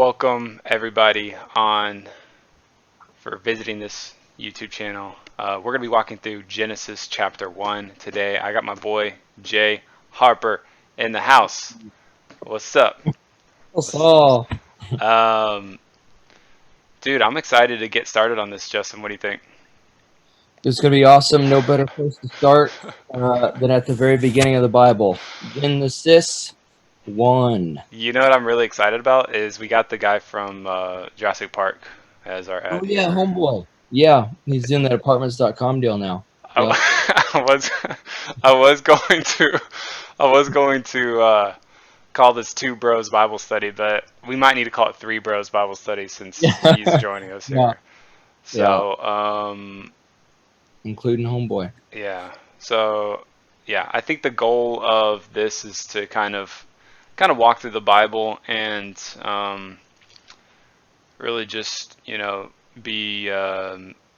welcome everybody on for visiting this YouTube channel. We're going to be walking through Genesis chapter 1 today. I got my boy Jay Harper in the house. What's up? What's up? Um, Dude, I'm excited to get started on this, Justin. What do you think? It's going to be awesome. No better place to start than at the very beginning of the Bible. Genesis 1. You know what I'm really excited about is we got the guy from Jurassic Park as our Oh, ad yeah, here. homeboy. Yeah, he's doing that apartments.com deal now. Yep. I was I was going to call this Two Bros Bible Study, but we might need to call it Three Bros Bible Study since he's joining us Yeah. here. Yeah, So, including homeboy. yeah. So, yeah, I think the goal of this is to kind of walk through the Bible and really just, be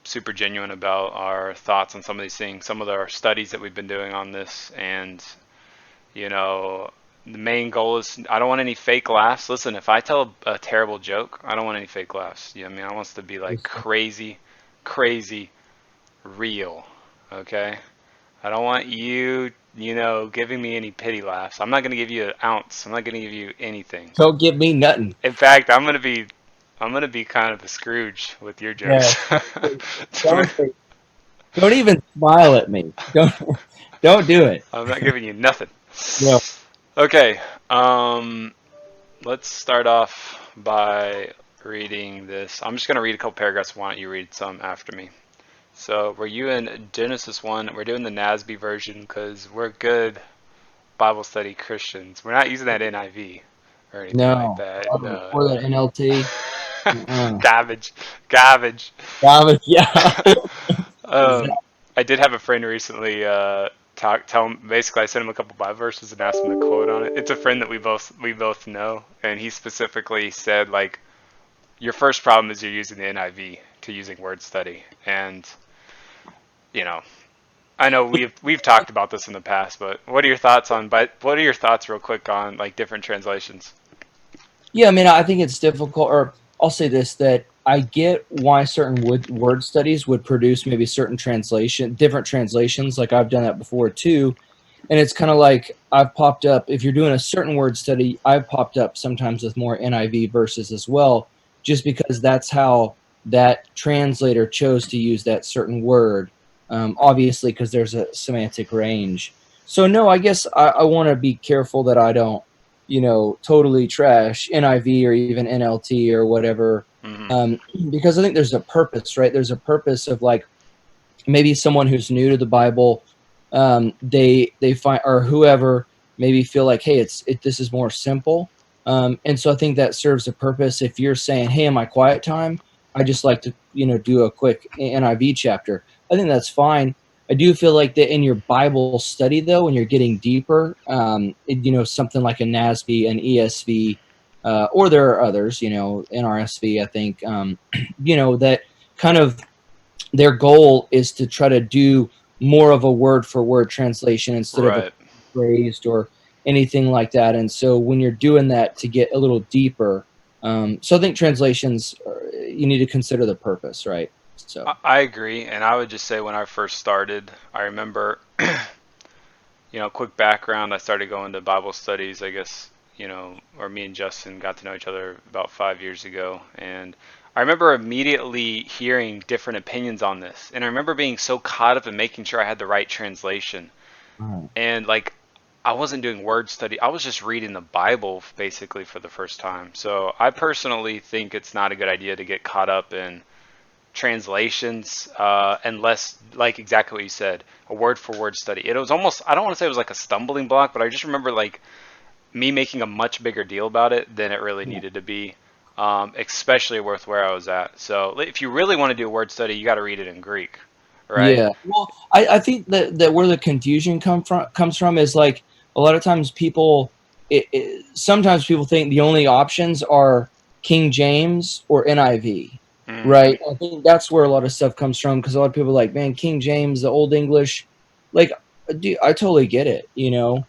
super genuine about our thoughts on some of these things, some of our studies that we've been doing on this, and you know, the main goal is I don't want any fake laughs. Listen, if I tell a terrible joke, I don't want any fake laughs. You know what I mean? I want it to be like crazy, crazy, real. Okay? I don't want you, giving me any pity laughs. I'm not gonna give you an ounce. I'm not gonna give you anything. Don't give me nothing. In fact, I'm gonna be kind of a Scrooge with your Yeah. jokes. Don't, don't even smile at me. Don't do it. I'm not giving you nothing. No. Okay, let's start off by reading this. I'm just going to read a couple paragraphs. Why don't you read some after me? So, we're you in Genesis 1. We're doing the NASB version because we're good Bible study Christians. We're not using that NIV or anything like No. that. No. Or that NLT. Garbage. Garbage. Yeah. Um, I did have a friend recently tell him, basically I sent him a couple Bible verses and asked him to quote on it. It's a friend that we both know, and he specifically said like your first problem is you're using the NIV to using word study, and you know I know we've talked about this in the past, but what are your thoughts real quick on like different translations? Yeah, I mean, I think it's difficult, or I'll say this, that I get why certain word studies would produce maybe different translations. Like I've done that before too. And it's kind of like I've popped up, if you're doing a certain word study, I've popped up sometimes with more NIV verses as well, just because that's how that translator chose to use that certain word. Obviously, because there's a semantic range. So, no, I guess I want to be careful that I don't, totally trash NIV or even NLT or whatever, Hmm. because I think there's a purpose, right? There's a purpose of like maybe someone who's new to the Bible, they find, or whoever maybe feel like, hey, this is more simple, and so I think that serves a purpose. If you're saying, hey, in my quiet time, I just like to do a quick NIV chapter, I think that's fine. I do feel like that in your Bible study, though, when you're getting deeper, something like a NASB, an ESV, or there are others, NRSV, I think, that kind of their goal is to try to do more of a word for word translation instead of a Right. phrased or anything like that. And so when you're doing that to get a little deeper, so I think translations, you need to consider the purpose, right? So I agree, and I would just say when I first started, I remember, quick background, I started going to Bible studies, I guess, or me and Justin got to know each other about 5 years ago. And I remember immediately hearing different opinions on this. And I remember being so caught up in making sure I had the right translation. right. And like, I wasn't doing word study, I was just reading the Bible basically for the first time. So I personally think it's not a good idea to get caught up in translations unless like exactly what you said, a word for word study. It was almost, I don't want to say it was like a stumbling block, but I just remember like me making a much bigger deal about it than it really Yeah. needed to be, especially with where I was at. So if you really want to do a word study, you got to read it in Greek, right? Yeah. Well, I think that where the confusion comes from is like a lot of times sometimes people think the only options are King James or NIV, Mm, right? I think that's where a lot of stuff comes from because a lot of people are like, man, King James, the Old English, like, dude, I totally get it,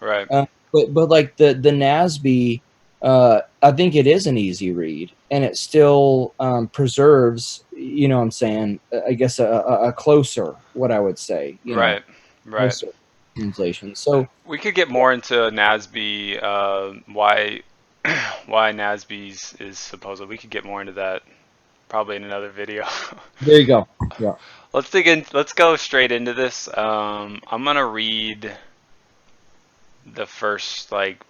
right. but like the NASB. I think it is an easy read, and it still preserves, you know what I'm saying, I guess a closer, what I would say, you know, Right, right. closer translation. So We could get more into NASB, why why NASB is supposed. We could get more into that probably in another video. there you go. Yeah. Let's dig in. Let's go straight into this. I'm gonna read the first like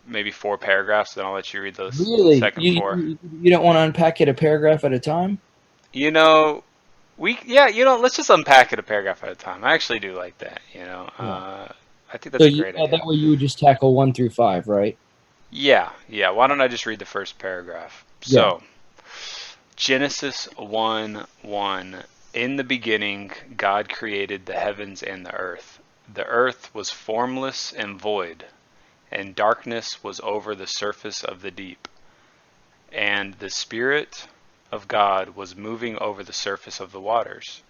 maybe 4 paragraphs, then I'll let you read those Really, second four. you don't want to unpack it a paragraph at a time? You know, yeah, let's just unpack it a paragraph at a time. I actually do like that. Yeah. I think So that's a great that idea. way you would just tackle 1 through 5, right? Yeah, yeah. Why don't I just read the first paragraph? Yeah. So, Genesis 1:1. In the beginning, God created the heavens and the earth. The earth was formless and void, and darkness was over the surface of the deep. And the Spirit of God was moving over the surface of the waters.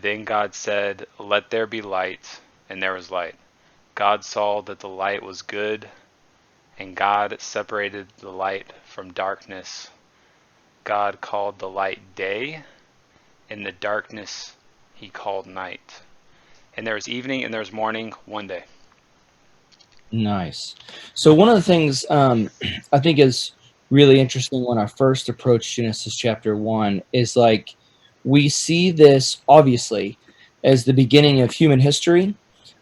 Then God said, "Let there be light," and there was light. God saw that the light was good, and God separated the light from darkness. God called the light day, and the darkness he called night. And there was evening and there was morning one day. Nice. So one of the things I think is really interesting when I first approached Genesis chapter 1 is like we see this obviously as the beginning of human history,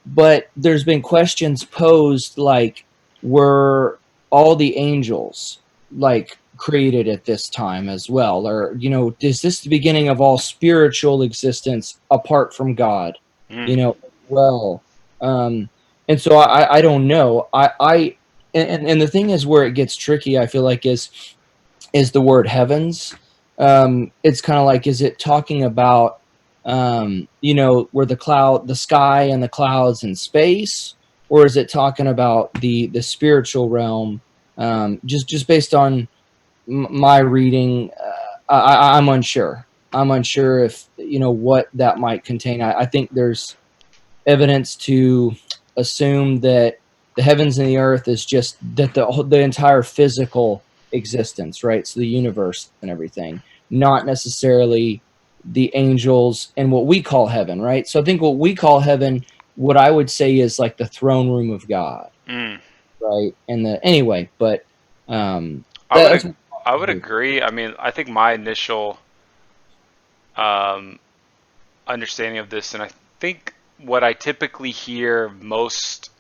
but there's been questions posed like were all the angels like created at this time as well, or you know, is this the beginning of all spiritual existence apart from God, Mm. you know, well, um and so I don't know. And the thing is where it gets tricky, I feel like, is the word heavens. It's kind of like, is it talking about you know, where the sky and the clouds in space, or is it talking about the spiritual realm? Just based on my reading, I'm unsure. I'm unsure if you know what that might contain. I think there's evidence to assume that the heavens and the earth is just that the entire physical existence, right? So the universe and everything, not necessarily the angels and what we call heaven, right? So I think what we call heaven, what I would say is like the throne room of God, Mm. right? And the anyway, but um, I would that's ag- I would agree. I mean, I think my initial um, understanding of this, and I think what I typically hear most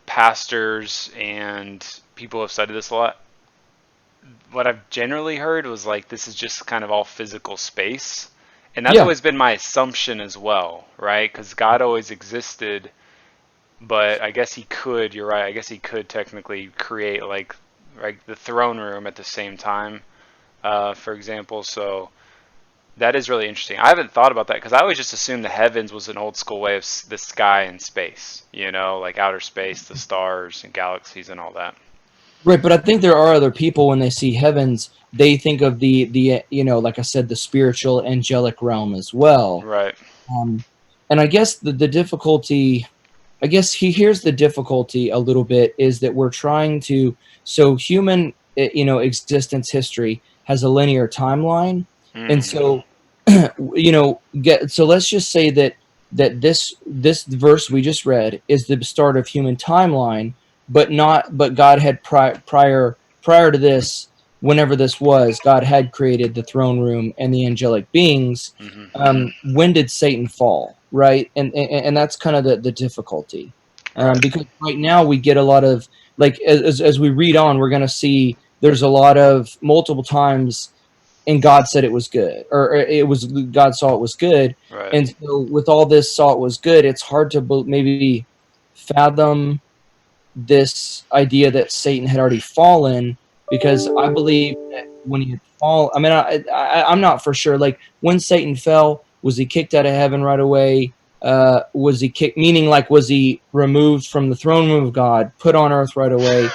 pastors and people who have studied this a lot, what I've generally heard was like this is just kind of all physical space. And that's yeah, always been my assumption as well, right? Because God always existed, but I guess he could, you're right, I guess he could technically create like the throne room at the same time, for example. So that is really interesting. I haven't thought about that because I always just assumed the heavens was an old school way of the sky and space, like outer space, the stars and galaxies and all that. right. But I think there are other people when they see heavens, they think of the you know, like I said, the spiritual angelic realm as well. Right. Um, and I guess the difficulty, I guess here's the difficulty a little bit is that we're trying to, so human, you know, existence history has a linear timeline. And Mm. so, you know, so let's just say that this verse we just read is the start of human timeline, but God had prior to this, whenever this was, God had created the throne room and the angelic beings. Hmm. When did Satan fall, right? And that's kind of the difficulty, Right. because right now we get a lot of like as we read on, we're going to see there's a lot of multiple times, and God said it was good, or it was God saw it was good, Right. and so with all this saw it was good, it's hard to maybe fathom this idea that Satan had already fallen, because I believe that when he had fallen, I mean, I'm not for sure. Like when Satan fell, was he kicked out of heaven right away? Was he kicked? Meaning, like, was he removed from the throne room of God, put on earth right away?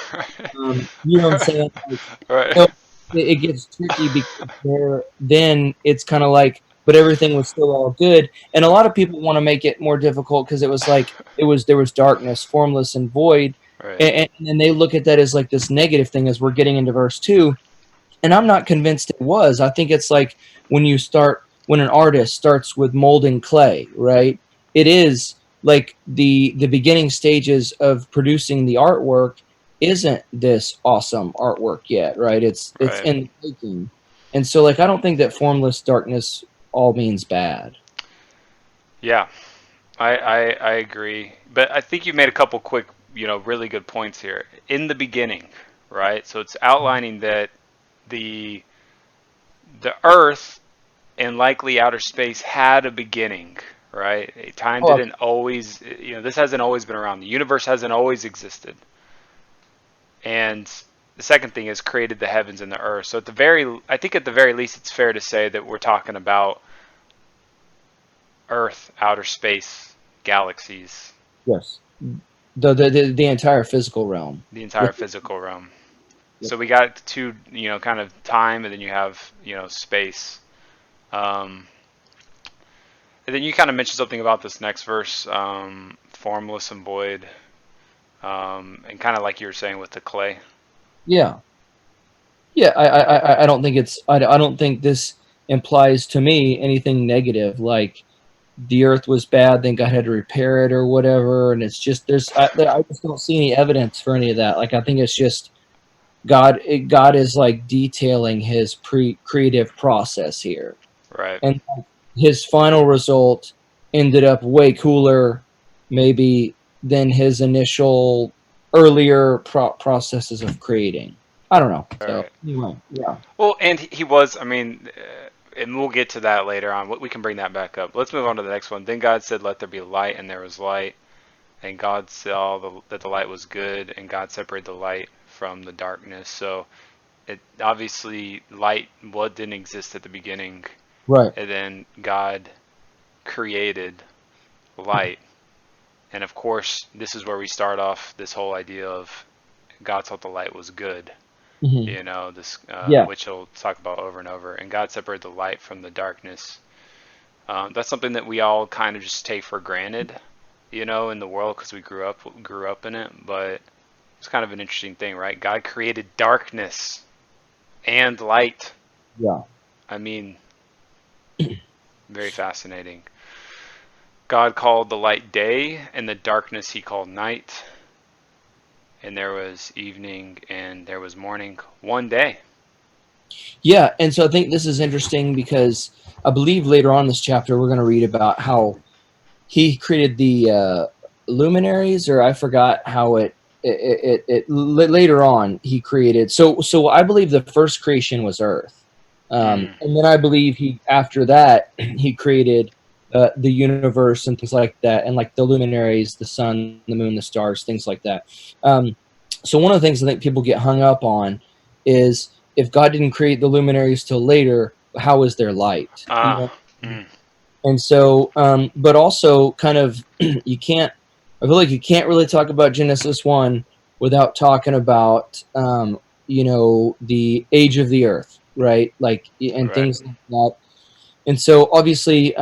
You know what I'm saying? Like, Right. so it gets tricky because then it's kind of like, but everything was still all good. And a lot of people want to make it more difficult because it was like there was darkness, formless and void. Right. And then they look at that as like this negative thing as we're getting into verse 2. And I'm not convinced it was. I think it's like when an artist starts with molding clay, right? It is like the beginning stages of producing the artwork isn't this awesome artwork yet, right? It's Right. in the making. And so like I don't think that formless darkness all means bad. Yeah. I agree. But I think you made a couple quick, really good points here. In the beginning, right? So it's outlining that the the Earth and likely outer space had a beginning, right? Time Oh, didn't always, this hasn't always been around. The universe hasn't always existed. And the second thing is created the heavens and the earth. So I think at the very least, it's fair to say that we're talking about Earth, outer space, galaxies, yes. The entire physical realm. the entire physical realm. So we got two, kind of time, and then you have, space. Um, and then you kind of mentioned something about this next verse, formless and void, and kind of like you were saying with the clay. Yeah. Yeah, I don't think I don't think this implies to me anything negative, like the earth was bad, then God had to repair it or whatever. And it's just I just don't see any evidence for any of that. Like I think it's just God is like detailing his creative process here, Right. and his final result ended up way cooler, maybe than his initial earlier processes of creating. I don't know. All So right. anyway, yeah. Well, and he was, I mean, and we'll get to that later on. We can bring that back up. Let's move on to the next one. Then God said, "Let there be light," and there was light. And God saw that the light was good, and God separated the light from the darkness. So it obviously light what didn't exist at the beginning, Right. and then God created light. And of course, this is where we start off this whole idea of God thought the light was good. Hmm. This Yeah. which he'll talk about over and over. And God separated the light from the darkness. That's something that we all kind of just take for granted, in the world because we grew up in it. But it's kind of an interesting thing, right? God created darkness and light. Yeah. I mean, very fascinating. God called the light day, and the darkness he called night. And there was evening, and there was morning one day. Yeah. And so I think this is interesting because I believe later on in this chapter we're going to read about how he created the luminaries, or I forgot how later on he created. So I believe the first creation was Earth, Mm, and then I believe he after that he created the universe and things like that, and like the luminaries, the sun, the moon, the stars, things like that. Um, so one of the things I think people get hung up on is if God didn't create the luminaries till later, how is there light? You ah, know, mm, and so, but also kind of, you can't, I feel like you can't really talk about Genesis 1 without talking about, the age of the earth, right? Like, and right. things like that. And so, obviously,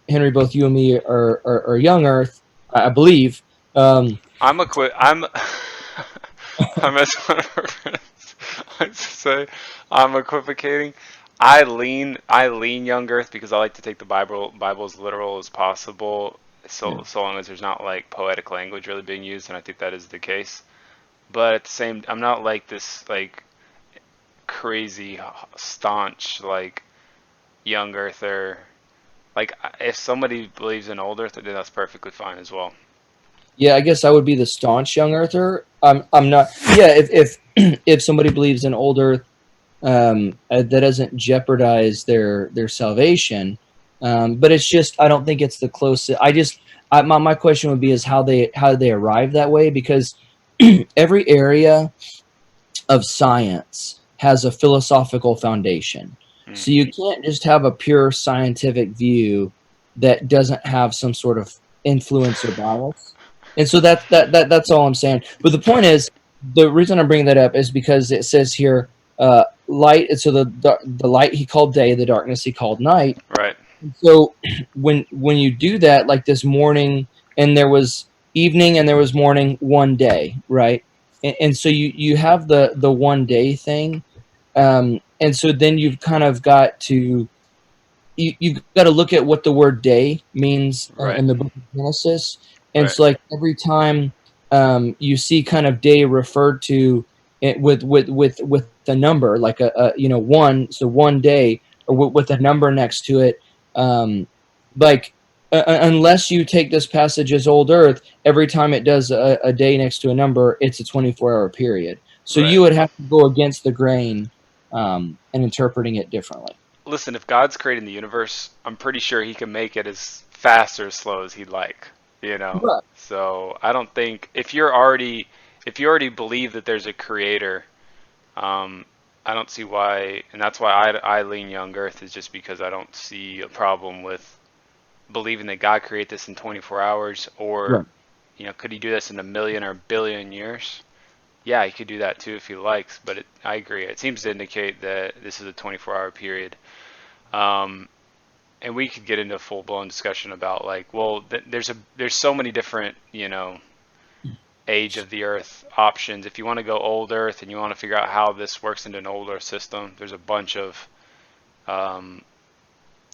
Henry, both you and me are young earth, I believe. Um, I'm a quit. I'm. I'm as one of our friends likes to say. I'm equivocating. I lean young Earth because I like to take the Bible as literal as possible. yeah. So long as there's not like poetic language really being used, and I think that is the case. But at the same, I'm not like this like crazy staunch like young Earther. Like if somebody believes in old Earth, then that's perfectly fine as well. Yeah, I guess I would be the staunch young earther. I'm not. Yeah, if if somebody believes in old earth, that doesn't jeopardize their salvation. But it's just I don't think it's the closest. My question would be is how did they arrive that way, because every area of science has a philosophical foundation. Mm, So you can't just have a pure scientific view that doesn't have some sort of influence or bias. And so that's all I'm saying. But the point is, the reason I'm bringing that up is because it says here, light. So the light he called day, the darkness he called night. right. So when you do that, like this morning, and there was evening and there was morning, one day, right? And so you have the one day thing, and so then you've kind of got to you've got to look at what the word day means Right. in the book of Genesis. And Right. so, like every time you see kind of day referred to it with a number, like one, so one day, or with a number next to it, um, like unless you take this passage as old Earth, every time it does a day next to a number, it's a 24-hour period. So Right. you would have to go against the grain and interpreting it differently. Listen, if God's creating the universe, I'm pretty sure he can make it as fast or as slow as he'd like, you know. Right. So I don't think if you already believe that there's a creator, um, I don't see why, and that's why I lean young Earth is just because I don't see a problem with believing that God created this in 24 hours, or Right. could he do this in a million or billion years? Yeah, he could do that too if he likes, but I agree. It seems to indicate that this is a 24-hour period. Um, and we could get into a full-blown discussion about like, well, there's so many different, age of the Earth options. If you want to go old Earth and you want to figure out how this works into an old Earth system, there's a bunch of um,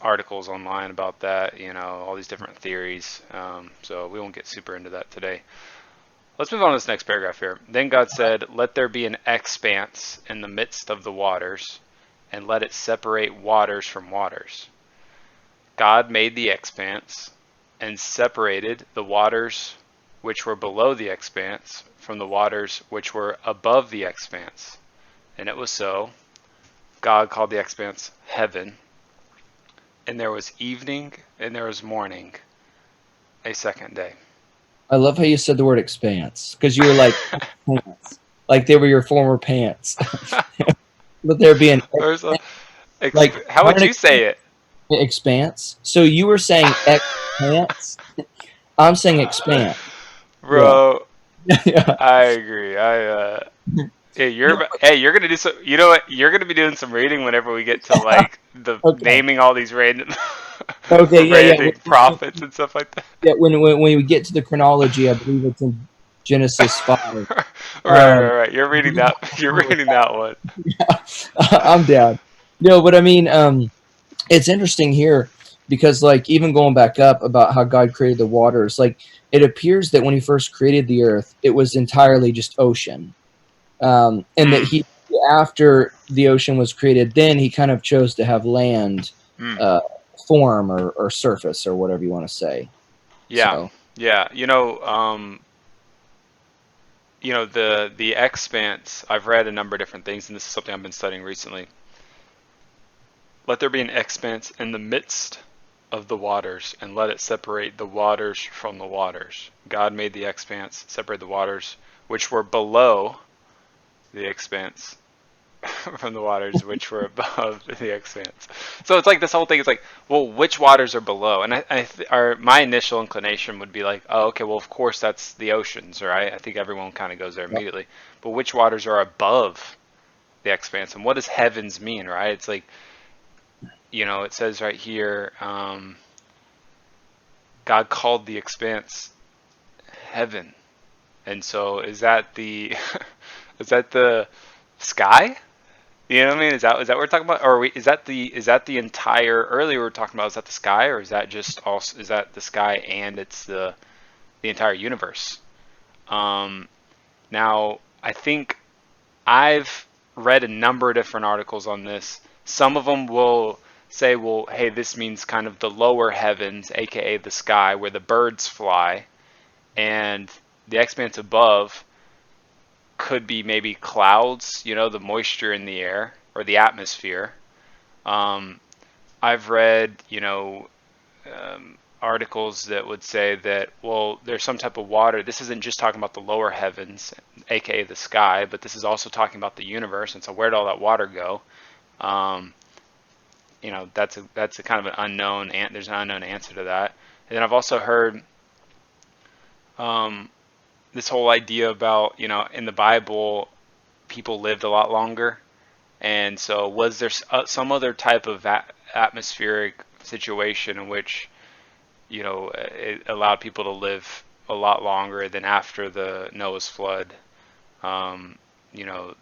articles online about that. All these different theories. So we won't get super into that today. Let's move on to this next paragraph here. Then God said, "Let there be an expanse in the midst of the waters, and let it separate waters from waters." God made the expanse and separated the waters which were below the expanse from the waters which were above the expanse. And it was so. God called the expanse heaven. And there was evening and there was morning, a second day. I love how you said the word expanse because you were pants, like they were your former pants. Let there be an How not would an you say it? expanse. So you were saying expanse. I'm saying expanse. Yeah. Bro, Yeah. I agree. No, You're gonna do some. You know what? You're gonna be doing some reading whenever we get to like the okay. naming all these random Okay. Yeah. Yeah. random prophets and stuff like that. Yeah. When we get to the chronology, I believe it's in Genesis 5. Right. You're reading that. You're reading that one. I'm down. No, but I mean, it's interesting here because, like, even going back up about how God created the waters, like, it appears that when He first created the earth, it was entirely just ocean, and that Mm, He, after the ocean was created, then He kind of chose to have land mm. uh, form or surface or whatever you want to say. Yeah. So, Yeah. The expanse. I've read a number of different things, and this is something I've been studying recently. Let there be an expanse in the midst of the waters, and let it separate the waters from the waters. God made the expanse, separate the waters which were below the expanse from the waters which were above the expanse. So it's like this whole thing is like, well, which waters are below? And my initial inclination would be like, oh, okay, well, of course that's the oceans, right? I think everyone kind of goes there yep. immediately. But which waters are above the expanse, and what does heavens mean, right? It's like, it says right here, God called the expanse heaven, and so is that the is that the sky? You know what I mean? Is that what we're talking about, or is that the entire? Earlier we were talking about, is that the sky, or is that just also, is that the sky and it's the entire universe? Um, Now I think I've read a number of different articles on this. Some of them will say, well, hey, this means kind of the lower heavens, aka the sky, where the birds fly, and the expanse above could be maybe clouds, the moisture in the air or the atmosphere. Um, I've read, articles that would say that, well, there's some type of water. This isn't just talking about the lower heavens, aka the sky, but this is also talking about the universe. And so, where'd all that water go? Um, that's a kind of an unknown. There's an unknown answer to that. And then I've also heard um, this whole idea about, in the Bible, people lived a lot longer. And so, was there some other type of atmospheric situation in which, it allowed people to live a lot longer than after the Noah's flood. Um, you know,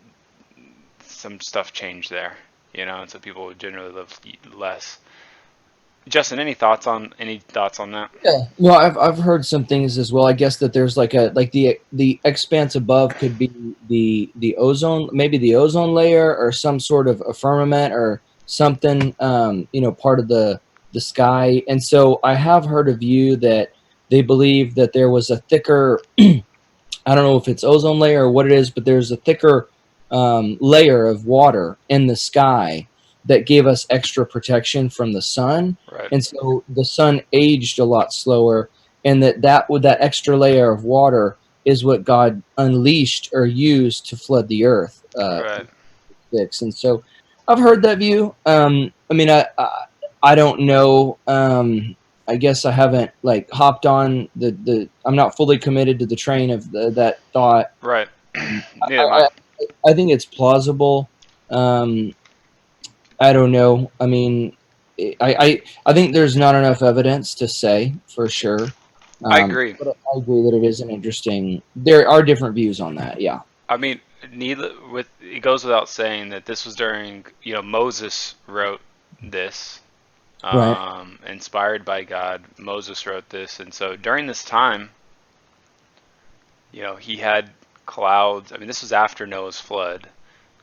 some stuff changed there, and so people would generally live less. Justin, any thoughts on that? Yeah, no, I've heard some things as well. I guess that there's like the expanse above could be the ozone, maybe the ozone layer or some sort of a firmament or something, part of the sky. And so I have heard a view that they believe that there was a thicker, I don't know if it's ozone layer or what it is, but there's a thicker layer of water in the sky that gave us extra protection from the sun. Right, And so the sun aged a lot slower, and that with that extra layer of water is what God unleashed or used to flood the earth. right. Six. And so I've heard that view. I mean, I don't know. I guess I haven't like hopped on I'm not fully committed to the train of that thought. Right. Neither am I. I, I think it's plausible. Um, I don't know. I mean, I think there's not enough evidence to say for sure. I agree. But I agree that it is an interesting. There are different views on that. Yeah. I mean, neither with it goes without saying that this was during, Moses wrote this, Right. inspired by God. Moses wrote this, and so during this time, he had clouds. I mean, this was after Noah's flood,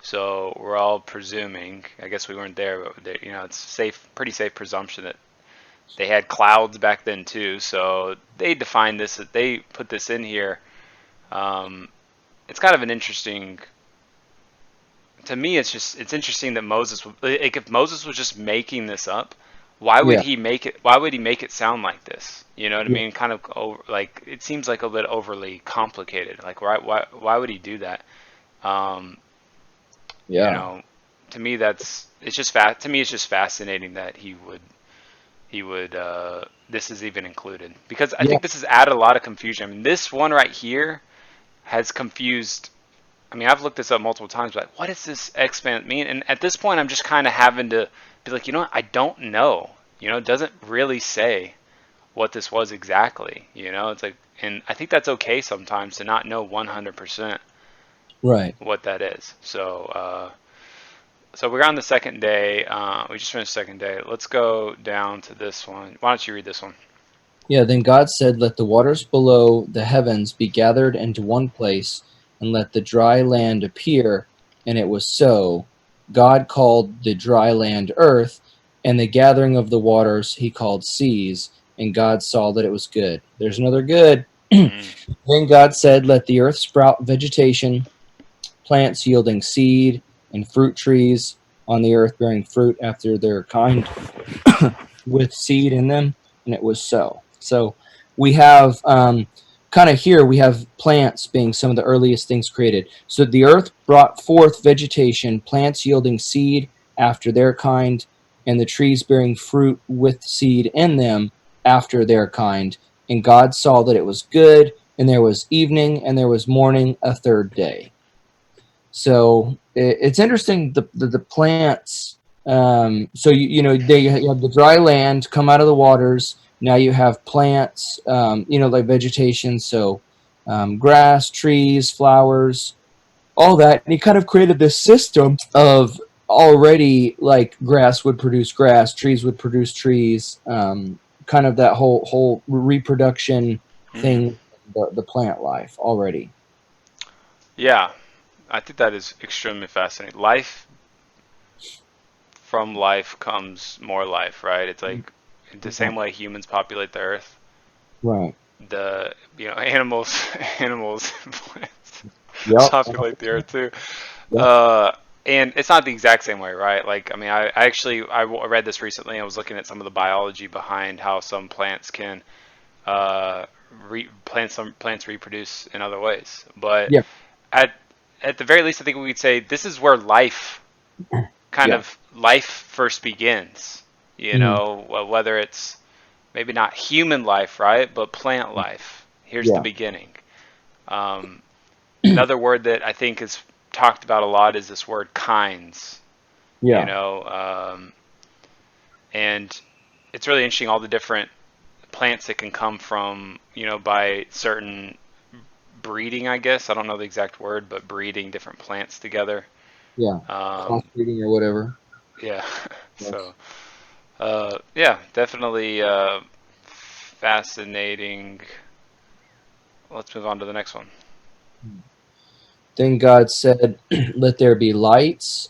so we're all presuming. I guess we weren't there, but it's pretty safe presumption that they had clouds back then too. So they defined this. They put this in here. It's kind of an interesting. To me, it's interesting that like, if Moses was just making this up, why would Yeah. he make it? Why would he make it sound like this? You know what I Yeah. mean? Kind of like it seems like a bit overly complicated. Like why would he do that? Um, you Yeah. know, to me it's just fat. To me, it's just fascinating that he would this is even included because I Yeah. think this has added a lot of confusion. I mean, this one right here has confused. I mean, I've looked this up multiple times, but what does this expanse mean? And at this point, I'm just kind of having to be like, what? I don't know. It doesn't really say what this was exactly. It's like, and I think that's okay sometimes to not know 100% Right. what that is. So we're on the second day. We just finished the second day. Let's go down to this one. Why don't you read this one? Yeah, then God said, "Let the waters below the heavens be gathered into one place, and let the dry land appear." And it was so. God called the dry land earth, and the gathering of the waters he called seas. And God saw that it was good. There's another good. Mm, Then God said, "Let the earth sprout vegetation, plants yielding seed, and fruit trees on the earth bearing fruit after their kind, with seed in them." And it was so. So we have kind of here, we have plants being some of the earliest things created. So the earth brought forth vegetation, plants yielding seed after their kind, and the trees bearing fruit with seed in them after their kind. And God saw that it was good, and there was evening, and there was morning, a third day. So it's interesting the plants. So you have the dry land come out of the waters. Now you have plants, like vegetation. So grass, trees, flowers, all that. And he kind of created this system of already like grass would produce grass, trees would produce trees. Kind of that whole reproduction mm. thing, the plant life already. Yeah, I think that is extremely fascinating. Life from life comes more life, right? It's like the Yeah. same way humans populate the earth, Right. the animals, animals, plants Yep. populate the earth too. Yep. Uh, and it's not the exact same way, right? Like, I mean, I read this recently. I was looking at some of the biology behind how some plants can uh, some plants reproduce in other ways. But Yeah. at at the very least, I think we could say this is where Yeah. life first begins. Mhm. Whether it's maybe not human life, right, but plant life. Here's the Yeah. beginning. Another word that I think is talked about a lot is this word kinds. You Yeah. know, um, and it's really interesting all the different plants that can come from, by certain breeding, I guess. I don't know the exact word, but breeding different plants together. Yeah, Um, crossbreeding or whatever. yeah. Yes. So, yeah, definitely fascinating. Let's move on to the next one. Then God said, "Let there be lights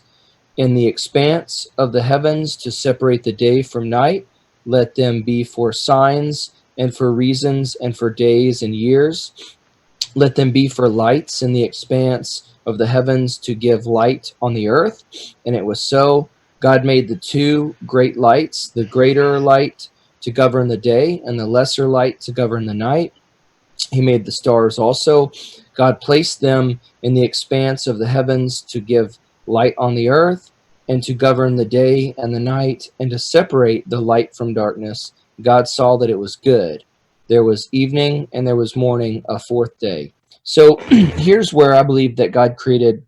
in the expanse of the heavens to separate the day from night. Let them be for signs and for reasons and for days and years. Let them be for lights in the expanse of the heavens to give light on the earth." And it was so. God made the two great lights, the greater light to govern the day, and the lesser light to govern the night. He made the stars also. God placed them in the expanse of the heavens to give light on the earth, and to govern the day and the night, and to separate the light from darkness. God saw that it was good. There was evening and there was morning, a fourth day. So here's where I believe that God created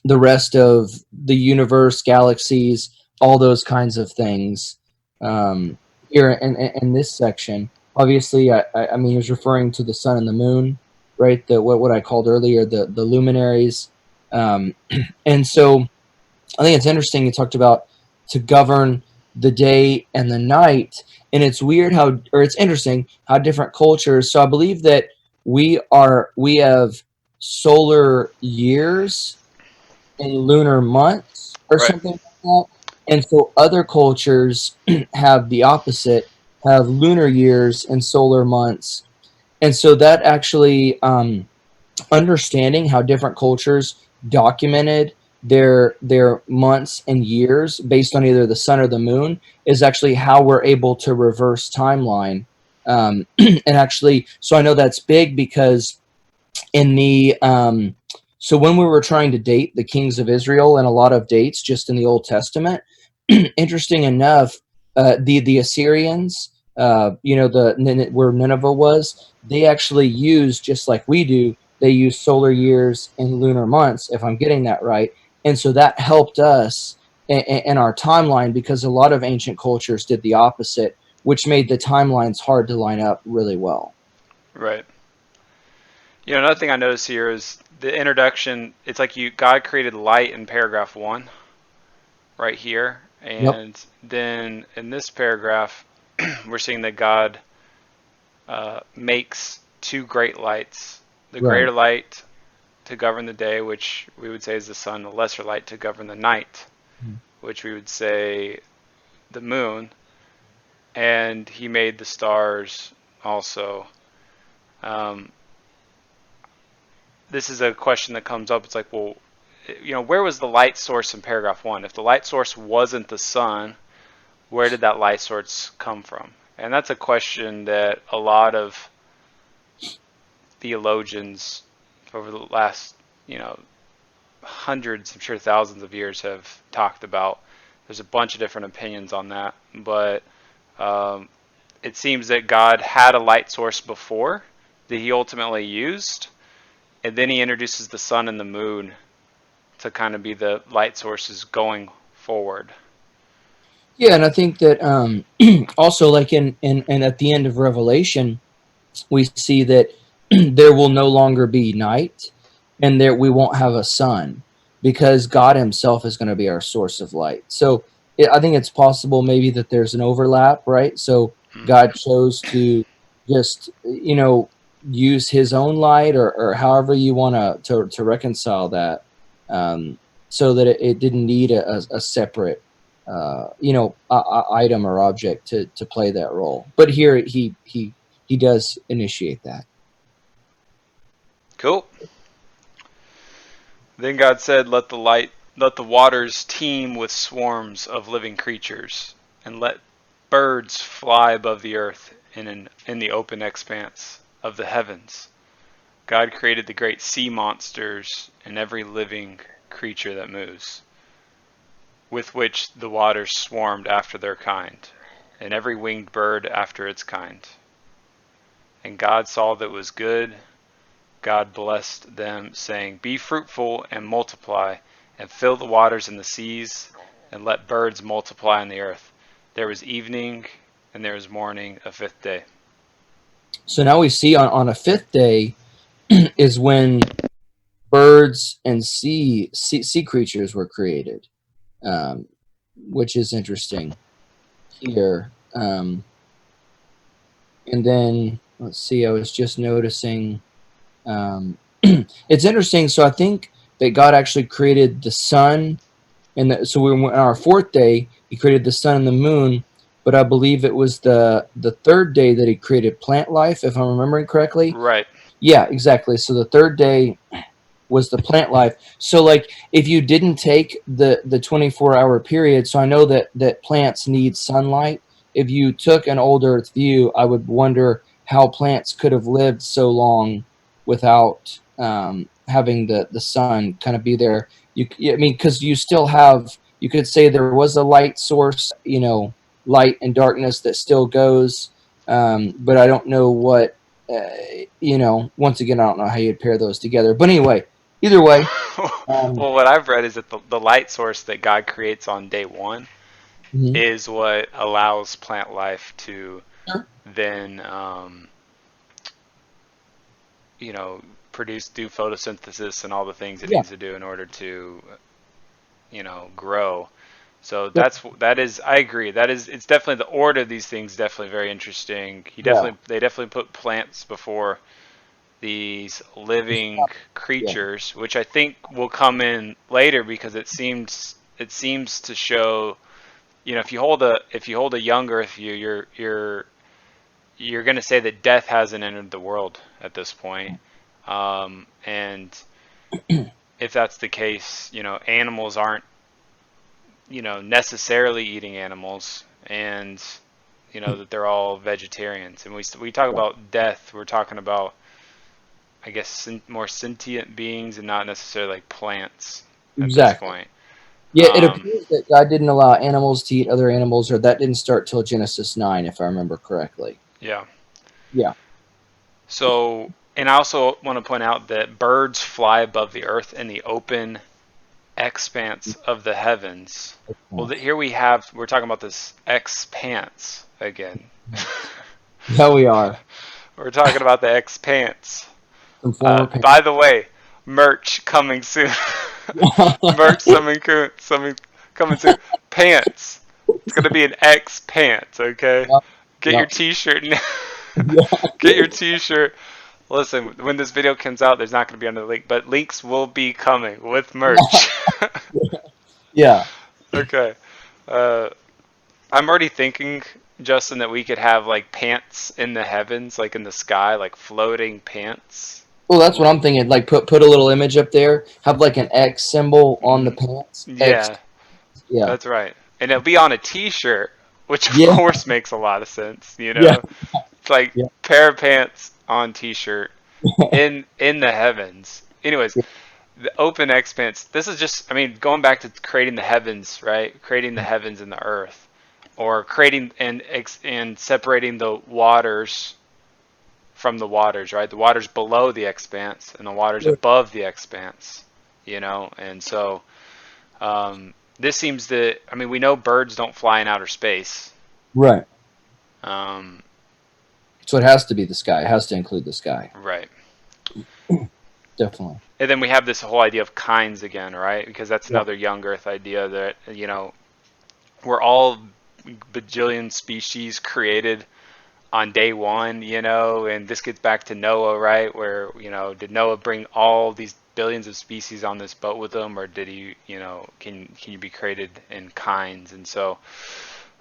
the rest of the universe, galaxies, all those kinds of things. Um, Here in this section, obviously, I mean, he was referring to the sun and the moon, right? The what I called earlier the luminaries, um, and so I think it's interesting. He talked about to govern the day and the night, and it's weird how, or it's interesting how different cultures. So I believe that we have solar years in lunar months or Right. something like that. And so other cultures have the opposite, have lunar years and solar months. And so that actually, understanding how different cultures documented their months and years based on either the sun or the moon is actually how we're able to reverse timeline. And actually, so I know that's big because in the so when we were trying to date the kings of Israel and a lot of dates just in the Old Testament, interesting enough, the Assyrians, where Nineveh was, they actually used just like we do. They use solar years and lunar months, if I'm getting that right, and so that helped us in our timeline because a lot of ancient cultures did the opposite, which made the timelines hard to line up really well. Right. Another thing I notice here is the introduction. It's like God created light in paragraph 1 right here. Yep. And then in this paragraph, we're seeing that God makes two great lights, the Right. greater light to govern the day, which we would say is the sun, the lesser light to govern the night, which we would say the moon, and he made the stars also. Um, this is a question that comes up. It's like, well, where was the light source in paragraph 1? If the light source wasn't the sun, where did that light source come from? And that's a question that a lot of theologians over the last, hundreds, I'm sure thousands of years have talked about. There's a bunch of different opinions on that, but um, it seems that God had a light source before that he ultimately used, and then he introduces the sun and the moon to kind of be the light sources going forward. Yeah, and I think that also like in at the end of Revelation, we see that there will no longer be night, and there we won't have a sun because God Himself is going to be our source of light. So I think it's possible maybe that there's an overlap, right? So God chose to just use His own light, or however you want to reconcile that, um, so that it didn't need a separate item or object to play that role. But here he does initiate that. Cool. Then God said, let the waters teem with swarms of living creatures, and let birds fly above the earth in the open expanse of the heavens. God created the great sea monsters and every living creature that moves, with which the waters swarmed after their kind, and every winged bird after its kind. And God saw that it was good. God blessed them, saying, be fruitful and multiply, and fill the waters and the seas, and let birds multiply on the earth. There was evening, and there was morning, a fifth day. So now we see on a fifth day is when birds and sea creatures were created, which is interesting here. And then let's see, I was just noticing, it's interesting. So I think that God actually created the sun, and so we were on our fourth day. He created the sun and the moon, but I believe it was the third day that he created plant life, if I'm remembering correctly. Right. Yeah, exactly. So the third day was the plant life. So like if you didn't take the 24-hour period, so I know that plants need sunlight. If you took an old earth view, I would wonder how plants could have lived so long without having the sun kind of be there. I mean, because you still have, you could say there was a light source, light and darkness that still goes, but I don't know what, once again, I don't know how you'd pair those together. But anyway, either way, Well, what I've read is that the light source that God creates on day one mhm. is what allows plant life to Sure. then, do photosynthesis and all the things it Yeah, needs to do in order to, grow. So yep, that is, I agree. That is, it's definitely the order of these things. Definitely very interesting. yeah, They definitely put plants before these living yeah, creatures, which I think will come in later because it seems to show, if you hold a young Earth view, you're going to say that death hasn't entered the world at this point. And if that's the case, animals aren't, necessarily eating animals, and that they're all vegetarians. And we talk yeah, about death, we're talking about, I guess, more sentient beings and not necessarily like plants at this exactly. point. Yeah, it Um, appears that God didn't allow animals to eat other animals, or that didn't start till Genesis 9, if I remember correctly. yeah. Yeah. So, and I also want to point out that birds fly above the earth in the open expanse of the heavens. Well, here we're talking about this expanse again. Yeah, we are. We're talking about the expanse. Some former By the way, merch coming soon. Merch coming soon. Pants. It's gonna be an X pants, okay? Yep, Get your yep. T-shirt now. Yeah. Get your T-shirt. Listen, when this video comes out, there's not gonna be under the link, but links will be coming with merch. Yeah. Okay. Uh, I'm already thinking, Justin, that we could have like pants in the heavens, like in the sky, like floating pants. Well, that's what I'm thinking. Like put a little image up there. Have like an X symbol on the Mm, pants. X. yeah, Yeah. that's right. And it'll be on a T-shirt, which of Yeah. course makes a lot of sense. Yeah. It's like Yeah. pair of pants on T-shirt in the heavens. Anyways, Yeah. the open expanse. This is just, I mean, going back to creating the heavens, right? Creating the heavens and the earth, or creating and separating the waters from the waters, right? The waters below the expanse and the waters above the expanse, and so this seems to, I mean, we know birds don't fly in outer space. Right. Um, So it has to be the sky. It has to include the sky. right. Definitely. And then we have this whole idea of kinds again, right? Because that's Yeah. another young Earth idea that, we're all bajillion species created on day one, and this gets back to Noah, right? Where, did Noah bring all these billions of species on this boat with him, or did he, can you be created in kinds? And so,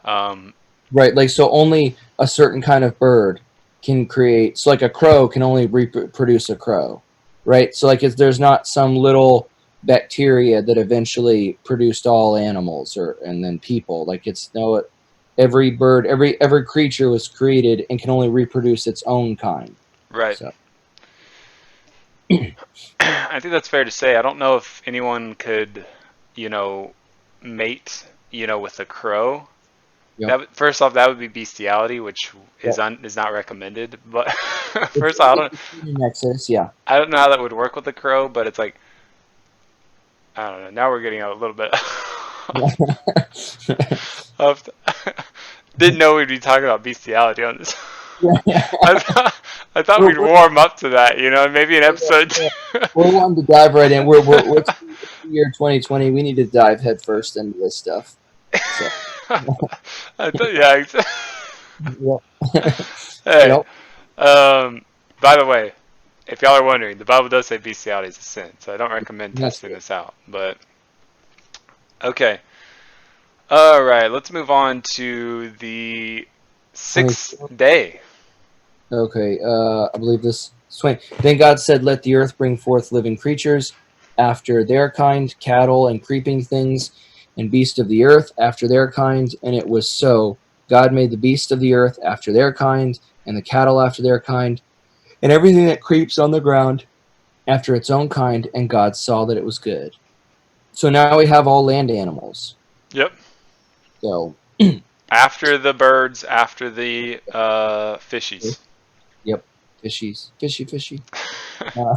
um, Right. Like so, only a certain kind of bird can create. So like a crow can only reproduce a crow, right? So like if there's not some little bacteria that eventually produced all animals or and then people. Like it's no, every bird, every creature was created and can only reproduce its own kind. right. So I think that's fair to say. I don't know if anyone could, mate, with a crow. yep. First off, that would be bestiality, which Yep. is not recommended. But first off, In Exodus, yeah. I don't know how that would work with a crow, but it's like, I don't know. Now we're getting a little bit Yeah. off. Didn't know we'd be talking about bestiality on this. Yeah. I thought, I thought we're, we'd we're, warm up to that, you know, maybe an episode. we're wanting to dive right in. It's the year 2020. We need to dive headfirst into this stuff. So, I thought, yeah. yep. Hey, Yep. by the way, if y'all are wondering, the Bible does say bestiality is a sin, so I don't recommend That's testing it. this out. But okay, all right, let's move on to the 6th 24. day. Okay. I believe this. 20. Then God said, "Let the earth bring forth living creatures after their kind, cattle and creeping things, and beasts of the earth after their kind." And it was so. God made the beasts of the earth after their kind, and the cattle after their kind, and everything that creeps on the ground after its own kind. And God saw that it was good. So now we have all land animals. Yep. So, After the birds, after the fishies. yep, fishies, fishy, uh,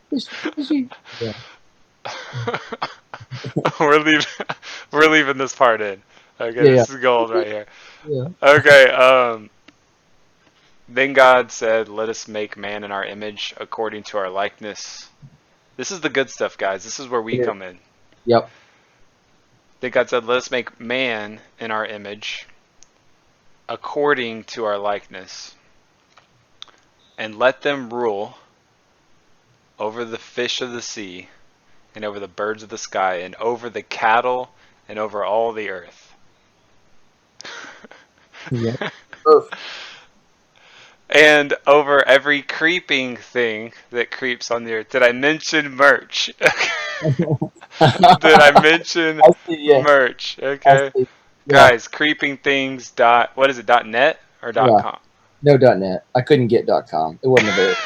fishy. Yeah, we're leaving. We're leaving this part in. Okay, yeah, this is gold right here. yeah. Okay. Then God said, "Let us make man in our image, according to our likeness." This is the good stuff, guys. This is where we Yeah. come in. Yep. Then God said, "Let us make man in our image, according to our likeness, and let them rule over the fish of the sea, and over the birds of the sky, and over the cattle, and over all the earth." Yep. Perfect. And over every creeping thing that creeps on the earth. Did I mention merch? Did I mention I see. Yeah, merch? I Okay. see. Yeah, Guys, creeping things dot, what is it, dot net or dot yeah. com? No .net. I couldn't get .com. It wasn't available.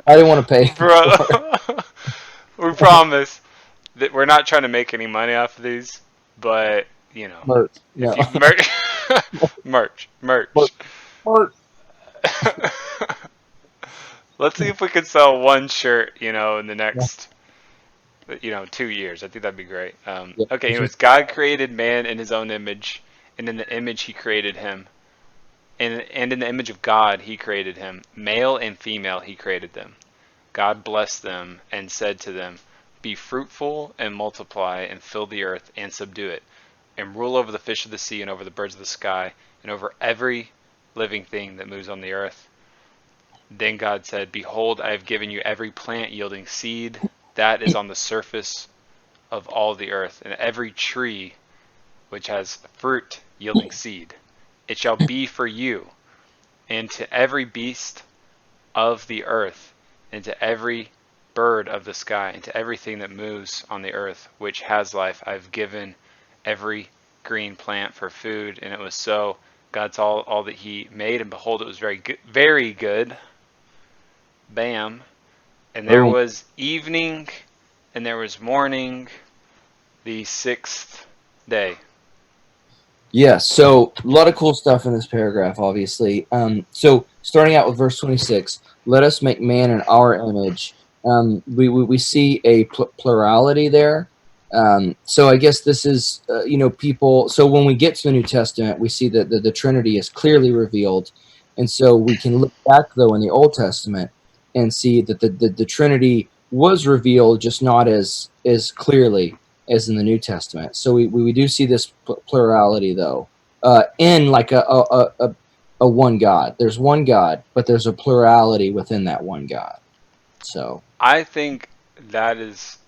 I didn't want to pay Bro, for it. we promise that we're not trying to make any money off of these, but, you know, Merch. if No. you merch. Merch. Merch. Let's see if we can sell one shirt, you know, in the Yeah. next, 2 years. I think that'd be great. Yeah. Okay, If you, anyways, God created man in his own image, and in the image he created him. And in the image of God he created him. Male and female he created them. God blessed them and said to them, "Be fruitful and multiply and fill the earth and subdue it, and rule over the fish of the sea and over the birds of the sky and over every living thing that moves on the earth." Then God said, "Behold, I have given you every plant yielding seed that is on the surface of all the earth, and every tree which has fruit yielding seed. It shall be for you, and to every beast of the earth, and to every bird of the sky, and to everything that moves on the earth, which has life, I've given every green plant for food." And it was so. God saw all that he made, and behold, it was very good, very good. Bam. And there boom. was evening, and there was morning, the 6th day. Yeah, so a lot of cool stuff in this paragraph, obviously. So starting out with verse 26, let us make man in our image. We see a plurality there. So I guess this is, people. So when we get to the New Testament, we see that the Trinity is clearly revealed. And so we can look back, though, in the Old Testament and see that the Trinity was revealed, just not as clearly as in the New Testament. So we do see this plurality, though, in like a one God. There's one God, but there's a plurality within that one God. So I think that is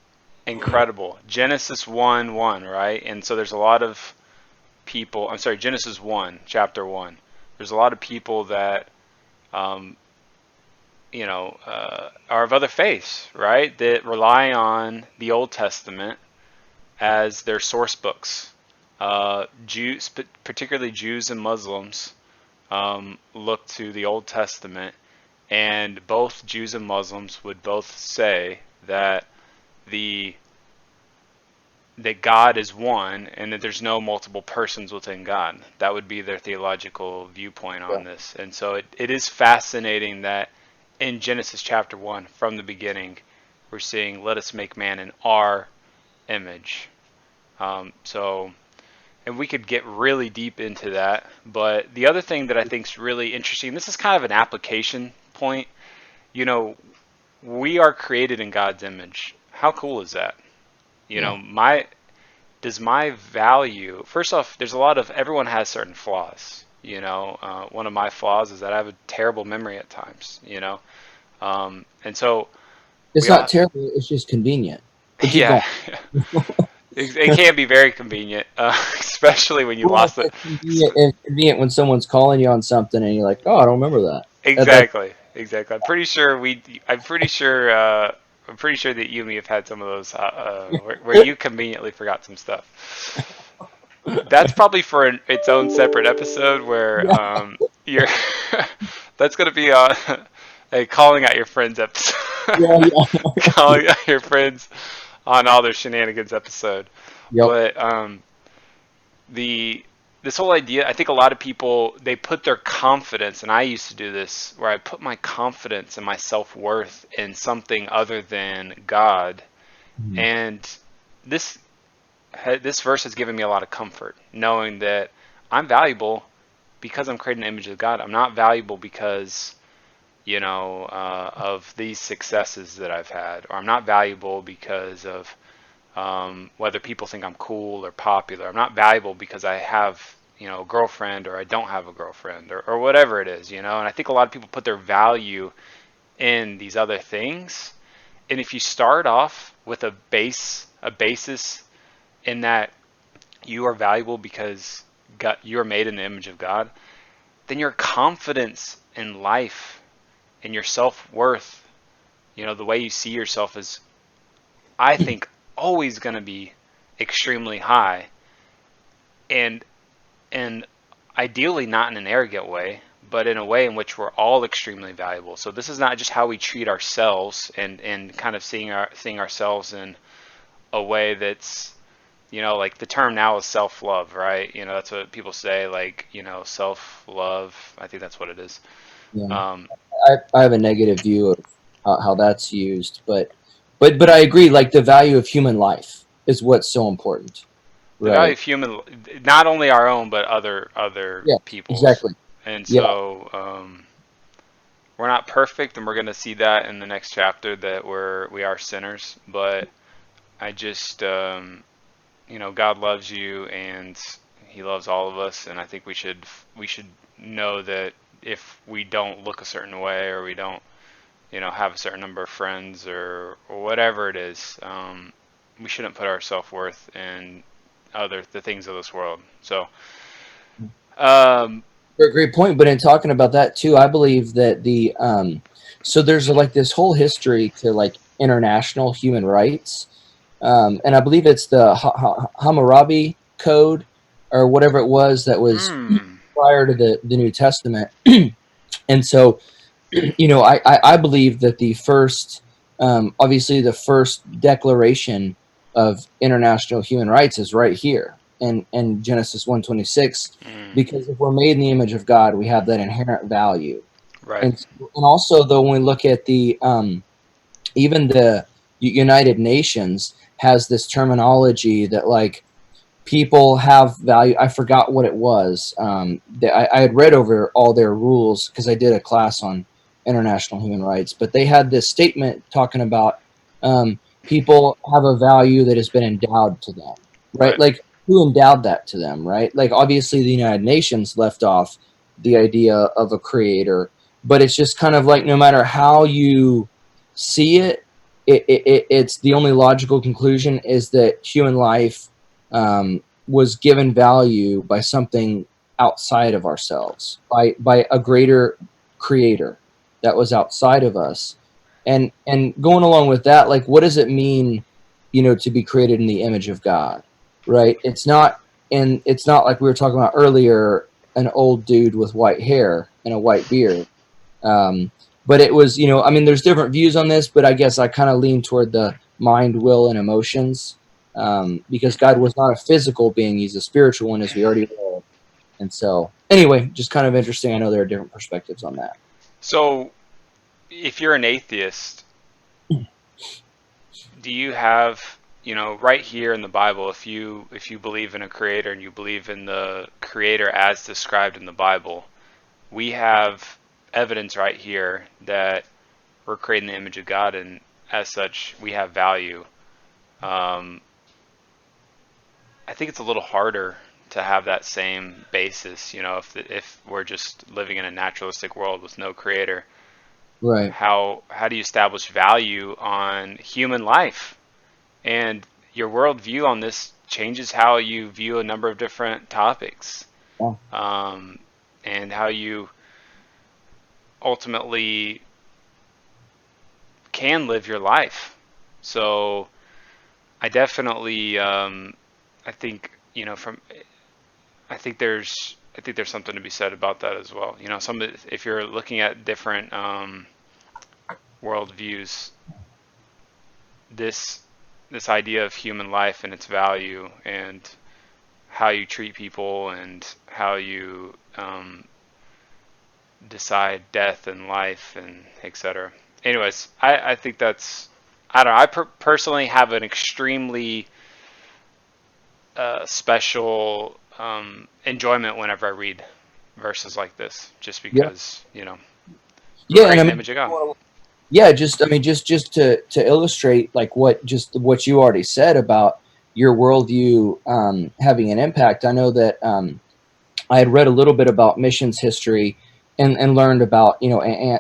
incredible. Genesis 1:1, right? And so there's a lot of people, I'm sorry, Genesis 1, chapter 1. There's a lot of people that, um, are of other faiths, right? That rely on the Old Testament as their source books. Jews, particularly Jews and Muslims, look to the Old Testament, and both Jews and Muslims would both say that the that God is one and that there's no multiple persons within God. That would be their theological viewpoint yeah, on this. And so it is fascinating that in Genesis chapter 1, from the beginning, we're seeing, "Let us make man in our image." So and we could get really deep into that. But the other thing that I think is really interesting, this is kind of an application point. You know, we are created in God's image. How cool is that? You know, Yeah. my value, first off, there's a lot of, everyone has certain flaws. You know, one of my flaws is that I have a terrible memory at times, you know. And so It's we not all, terrible. It's just convenient. But keep yeah, going. it can be very convenient, especially when you Well, lost it. it's convenient when someone's calling you on something and you're like, oh, I don't remember that. That Exactly, exactly. I'm pretty sure that you and me have had some of those where you conveniently forgot some stuff. That's probably for its own separate episode where yeah, you're. That's gonna be a calling out your friends episode. yeah, yeah. Calling out your friends on all their shenanigans episode. Yep. But the this whole idea, I think a lot of people, they put their confidence, and I used to do this, where I put my confidence and my self-worth in something other than God. Mhm. And this this verse has given me a lot of comfort, knowing that I'm valuable because I'm created in the image of God. I'm not valuable because, you know, of these successes that I've had, or I'm not valuable because of whether people think I'm cool or popular. I'm not valuable because I have, you know, a girlfriend or I don't have a girlfriend, or whatever it is, you know. And I think a lot of people put their value in these other things. And if you start off with a basis in that you are valuable because God, you are made in the image of God, then your confidence in life and your self-worth, you know, the way you see yourself is, I think, always going to be extremely high, and and ideally not in an arrogant way, but in a way in which we're all extremely valuable. So this is not just how we treat ourselves, and kind of seeing ourselves in a way that's, you know, like the term now is self-love, right? You know, that's what people say, like, you know, self-love. I think that's what it is. Yeah. Um, I have a negative view of how that's used, but I agree. Like the value of human life is what's so important, the value right? of human, not only our own but other Yeah, people's. exactly. And Yeah, so we're not perfect, and we're going to see that in the next chapter, that we are sinners. But I just you know, God loves you, and He loves all of us, and I think we should know that if we don't look a certain way, or we don't, you know, have a certain number of friends, or whatever it is, we shouldn't put our self-worth in the things of this world. So um, great point. But in talking about that too, I believe that so there's like this whole history to like international human rights, and I believe it's the Hammurabi Code or whatever it was that was mm, prior to the New Testament. And so, you know, I believe that the first, obviously, the first declaration of international human rights is right here in Genesis 1:26, mm, because if we're made in the image of God, we have that inherent value. right, And also, though, when we look at even the United Nations has this terminology that like people have value. I forgot what it was. I had read over all their rules because I did a class on international human rights, but they had this statement talking about people have a value that has been endowed to them, right? right. Like who endowed that to them, right? Like obviously the United Nations left off the idea of a creator, but it's just kind of like no matter how you see it, it's the only logical conclusion is that human life was given value by something outside of ourselves, by a greater creator that was outside of us. And going along with that, like what does it mean, you know, to be created in the image of God, right? It's not like we were talking about earlier, an old dude with white hair and a white beard. Um, but it was, you know, I mean, there's different views on this, but I guess I kind of lean toward the mind, will, and emotions, because God was not a physical being; He's a spiritual one, as we already know. And so, anyway, just kind of interesting. I know there are different perspectives on that. So if you're an atheist, do you have right here in the Bible, if you believe in a creator and you believe in the creator as described in the Bible, we have evidence right here that we're creating the image of God, and as such, we have value. Um, I think it's a little harder to have that same basis, if we're just living in a naturalistic world with no creator. Right. How do you establish value on human life? And your worldview on this changes how you view a number of different topics, Yeah. um, and how you ultimately can live your life. So I definitely, I think, from I think there's something to be said about that as well. If you're looking at different worldviews, this this idea of human life and its value and how you treat people and how you decide death and life and etc. Anyways, I think that's, I don't know. Personally have an extremely special enjoyment whenever I read verses like this, just Yeah. because we're Yeah. And I creating the mean, image of God. yeah, just to illustrate like what you already said about your worldview having an impact. I know that I had read a little bit about missions history and learned about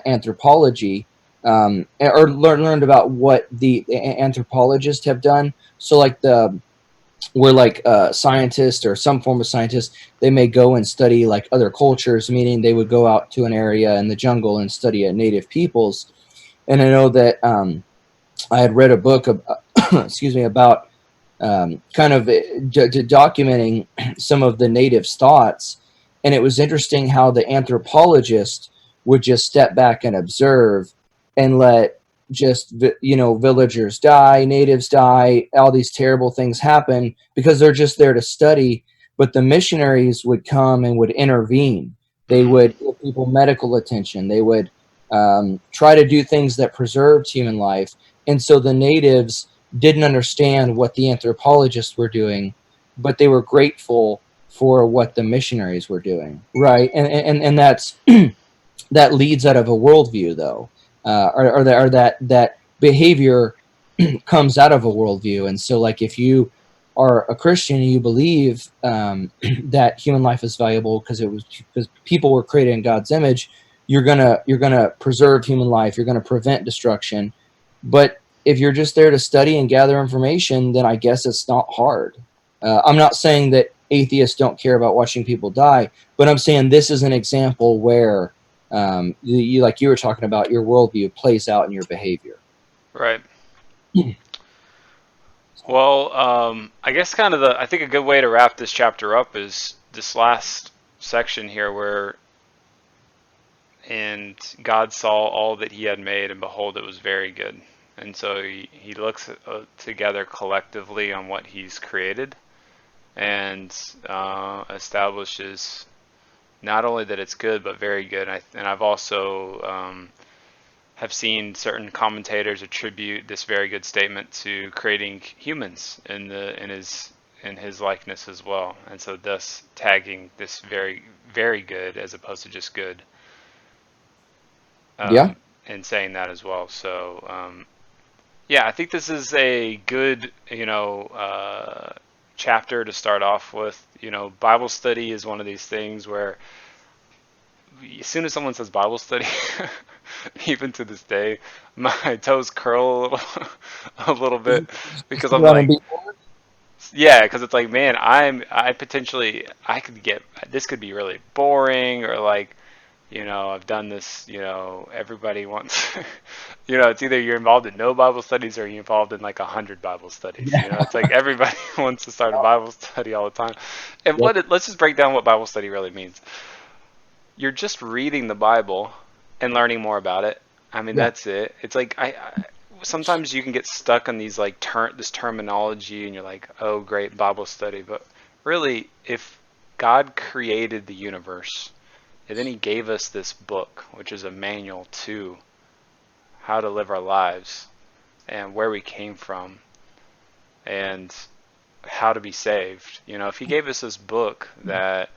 anthropology, or learned about what the anthropologists have done. So like where like scientists or some form of scientist, they may go and study like other cultures, meaning they would go out to an area in the jungle and study native peoples. And I know that I had read a book of, excuse me, about kind of documenting some of the natives' thoughts. And it was interesting how the anthropologist would just step back and observe and let just villagers die, natives die, all these terrible things happen because they're just there to study. But the missionaries would come and would intervene. They Mm, would give people medical attention. They would try to do things that preserved human life. And so the natives didn't understand what the anthropologists were doing, but they were grateful for what the missionaries were doing. Right. And that's that leads out of a worldview though, or that behavior comes out of a worldview. And so like if you are a Christian and you believe that human life is valuable because people were created in God's image, you're gonna preserve human life. You're gonna prevent destruction. But if you're just there to study and gather information, then I guess it's not hard. I'm not saying that atheists don't care about watching people die, but I'm saying this is an example where like you were talking about, your worldview plays out in your behavior. right. Well, I guess I think a good way to wrap this chapter up is this last section here where, and God saw all that he had made, and behold, it was very good. And so he looks together collectively on what he's created and establishes not only that it's good, but very good. And I've also have seen certain commentators attribute this very good statement to creating humans in his likeness as well, and so thus tagging this very very good as opposed to just good, Yeah. and saying that as well. So yeah, I think this is a good chapter to start off with. Bible study is one of these things where as soon as someone says Bible study, even to this day, my toes curl a little, a little bit Just because sit I'm around and like, be. yeah, because it's like, man, I could get, this could be really boring, or like, I've done this, everybody wants, it's either you're involved in no Bible studies or you're involved in like 100 Bible studies. It's like everybody wants to start a Bible study all the time. And Yep. let's just break down what Bible study really means. You're just reading the Bible and learning more about it. I mean, Yeah. that's it. It's like sometimes you can get stuck on these like this terminology, and you're like, oh, great Bible study, but really, if God created the universe, and then He gave us this book, which is a manual to how to live our lives and where we came from, and how to be saved. You know, if he gave us this book that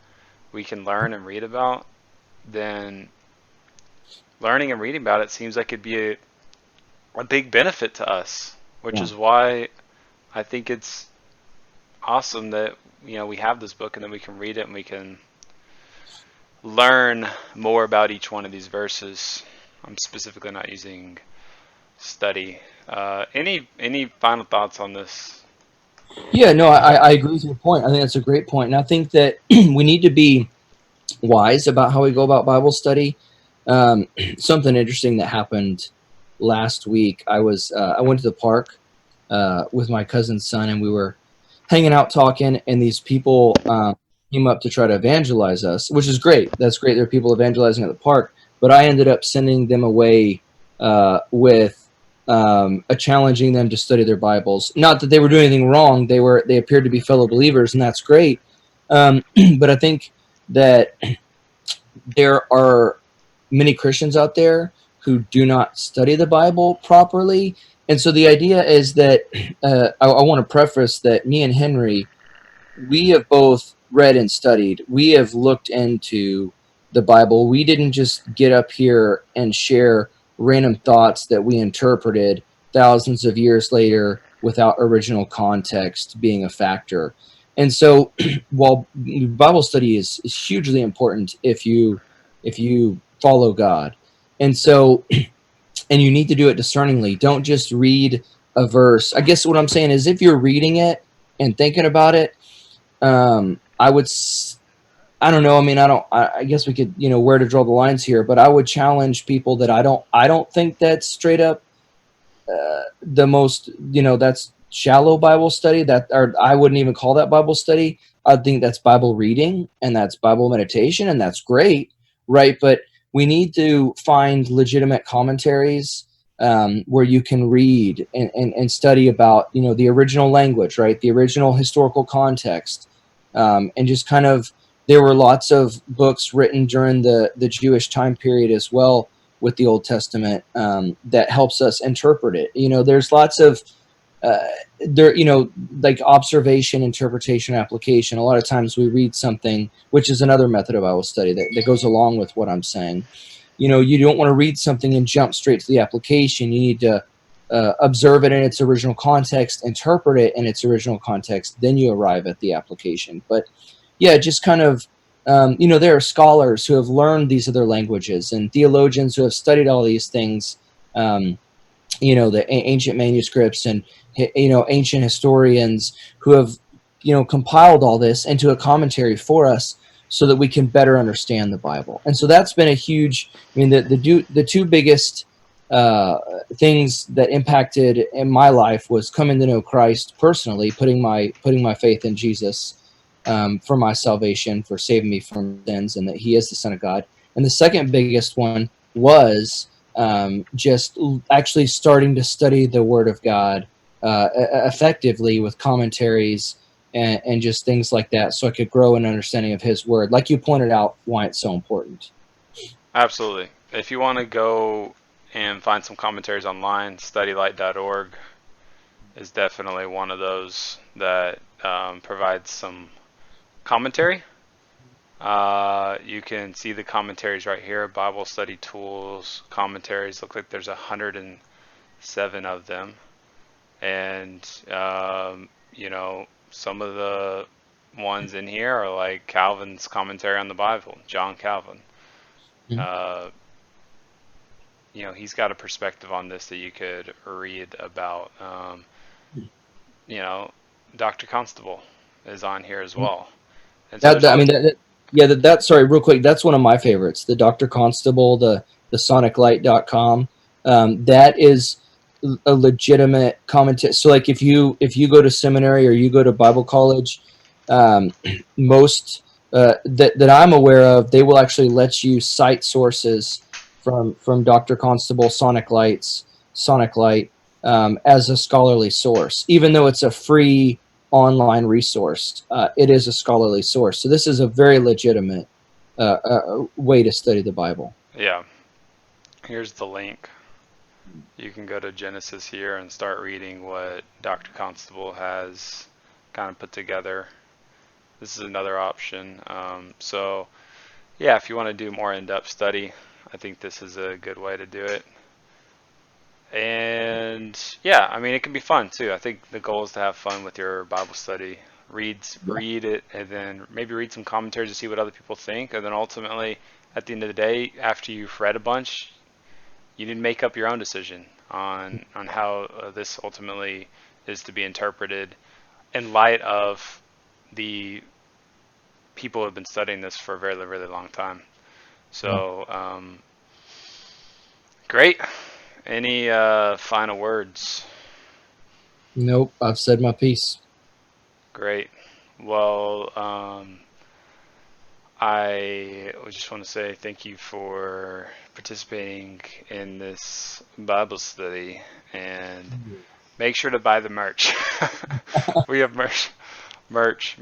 we can learn and read about, then learning and reading about it seems like it'd be a big benefit to us, which Yeah. is why I think it's awesome that we have this book and then we can read it and we can learn more about each one of these verses. I'm specifically not using study. Any final thoughts on this? Yeah, no, I agree with your point. I think that's a great point. And I think that we need to be wise about how we go about Bible study. Um, Something interesting that happened last week. I went to the park with my cousin's son, and we were hanging out talking, and these people came up to try to evangelize us, which is great. That's great. There are people evangelizing at the park, but I ended up sending them away with challenging them to study their Bibles. Not that they were doing anything wrong. They appeared to be fellow believers, and that's great. But I think that there are many Christians out there who do not study the Bible properly. And so the idea is that I want to preface that me and Henry, we have both read and studied. We have looked into the Bible. We didn't just get up here and share random thoughts that we interpreted thousands of years later without original context being a factor. And so while Bible study is hugely important if you follow God. And so and you need to do it discerningly. Don't just read a verse. I guess what I'm saying is if you're reading it and thinking about it, I would, I don't know. I mean, I guess we could, where to draw the lines here, but I would challenge people that I don't think that's straight up the most, that's shallow Bible study that, or I wouldn't even call that Bible study. I think that's Bible reading and that's Bible meditation and that's great. Right. But we need to find legitimate commentaries where you can read and study about, the original language, right. The original historical context. And just kind of, there were lots of books written during the Jewish time period as well with the Old Testament that helps us interpret it. There's lots of uh, like observation, interpretation, application. A lot of times we read something, which is another method of Bible study that goes along with what I'm saying. You don't want to read something and jump straight to the application. You need to observe it in its original context, interpret it in its original context, then you arrive at the application. But yeah, just kind of, there are scholars who have learned these other languages and theologians who have studied all these things, the ancient manuscripts and, ancient historians who have, compiled all this into a commentary for us so that we can better understand the Bible. And so that's been a huge, the two biggest things that impacted in my life was coming to know Christ personally, putting my faith in Jesus for my salvation, for saving me from sins, and that He is the Son of God. And the second biggest one was just actually starting to study the Word of God effectively with commentaries and just things like that, so I could grow an understanding of His Word. Like you pointed out, why it's so important. Absolutely. If you want to go and find some commentaries online, studylight.org is definitely one of those that provides some commentary. You can see the commentaries right here. Bible study tools, commentaries. Look like there's 107 of them, and some of the ones in here are like Calvin's commentary on the Bible, John Calvin. Mhm. Uh, he's got a perspective on this that you could read about. You know, Dr. Constable is on here as well, and so there's I only mean, yeah, sorry, real quick. That's one of my favorites. The Dr. Constable, the soniclight.com. That is a legitimate commentary. So like if you go to seminary or you go to Bible college, um, most that I'm aware of, they will actually let you cite sources from Dr. Constable, Sonic Light, as a scholarly source, even though it's a free online resource. It is a scholarly source. So this is a very legitimate way to study the Bible. yeah. Here's the link. You can go to Genesis here and start reading what Dr. Constable has kind of put together. This is another option. So, yeah, if you want to do more in-depth study, I think this is a good way to do it. And yeah, I mean, it can be fun too. I think the goal is to have fun with your Bible study. Yeah. Read it, and then maybe read some commentaries to see what other people think. And then ultimately, at the end of the day, after you've read a bunch, you need to make up your own decision on how this ultimately is to be interpreted in light of the people who have been studying this for a very, really long time. Yeah. So, great. Any final words? Nope. I've said my piece. Great. Well, I just want to say thank you for participating in this Bible study, and make sure to buy the merch. We have Art, merch.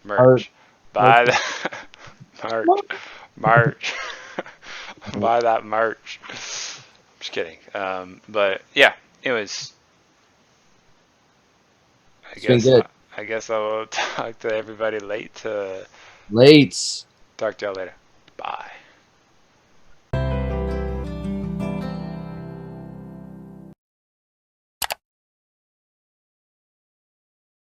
merch, Buy the merch, merch. Buy that merch. Just kidding. But yeah, anyways, I it's been guess good. I, I guess I will talk to everybody late to Lates. talk to y'all later.